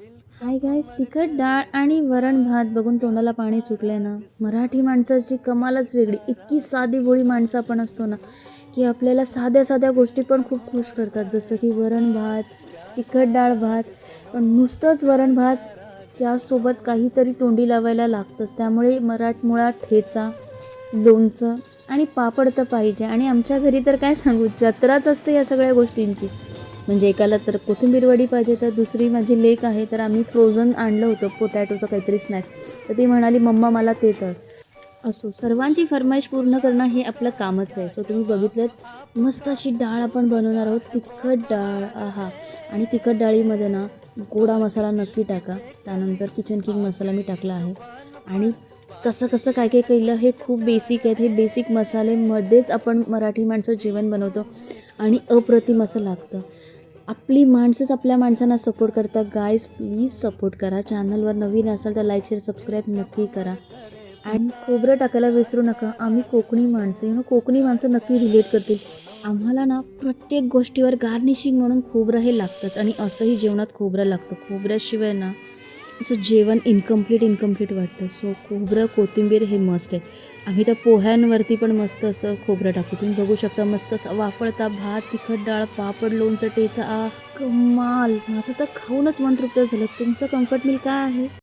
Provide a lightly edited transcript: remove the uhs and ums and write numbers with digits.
Hi guys, तिखट डाळ आणि वरण भात बघून तोंडाला पाणी सुटलंय ना. मराठी माणसाची कमालच वेगळी. इतकी साधी भोळी माणसं आपण असतो ना, की आपल्याला साध्या साध्या गोष्टी पण खूप खुश करतात. जसं की वरण भात, तिखट डाळ भात. पण नुसतंच वरण भात, त्यासोबत काहीतरी तोंडी लावायला लागतंच. त्यामुळे मुळात ठेचा, लोणचं आणि पापड तर पाहिजे. आणि आमच्या घरी तर काय सांगू, जत्राच असते या सगळ्या गोष्टींची. म्हणजे एकाला तर कोथिंबीर वडी पाहिजे, तर दुसरी माझी लेक आहे, तर आम्ही फ्रोझन आणलं होतं पोटॅटोचं काहीतरी स्नॅक्स. तर ती म्हणाली, मम्मा मला ते तर. असो, सर्वांची फरमाईश पूर्ण करणं हे आपलं कामच आहे. सो तुम्ही बघितलंत, मस्त अशी डाळ आपण बनवणार आहोत, तिखट डाळ. आहा. आणि तिखट डाळीमध्ये ना गोडा मसाला नक्की टाका. त्यानंतर किचन किंग मसाला मी टाकला आहे. आणि कसं कसं काय काय केलं हे खूप बेसिक आहेत. हे बेसिक मसालेमध्येच आपण मराठी माणसं जेवण बनवतो आणि अप्रतिम असं लागतं. आपली माणसंच आपल्या माणसांना सपोर्ट करतात. गाईज प्लीज सपोर्ट करा. चॅनलवर नवीन असाल तर लाईक शेअर सबस्क्राईब नक्की करा. आणि खोबरं टाकायला विसरू नका. आम्ही कोकणी माणसं, कोकणी माणसं नक्की रिलेट करतील. आम्हाला ना प्रत्येक गोष्टीवर गार्निशिंग म्हणून खोबरं हे लागतंच. आणि असंही जेवणात खोबरं लागतं. खोबऱ्याशिवाय ना असं जेवण इनकम्प्लीट वाटतं. सो खोबरं कोथिंबीर हे मस्ट आहे. आम्ही तर पोह्यांवरती पण मस्त असं खोबरं टाकतो. तुम्ही बघू शकता, मस्त असं वाफळता भात, तिखट डाळ, पापड, लोणचं, ठेचा. कमाल. माझं तर खाऊनच मन तृप्त झालं. तुमचं कम्फर्ट मील काय आहे?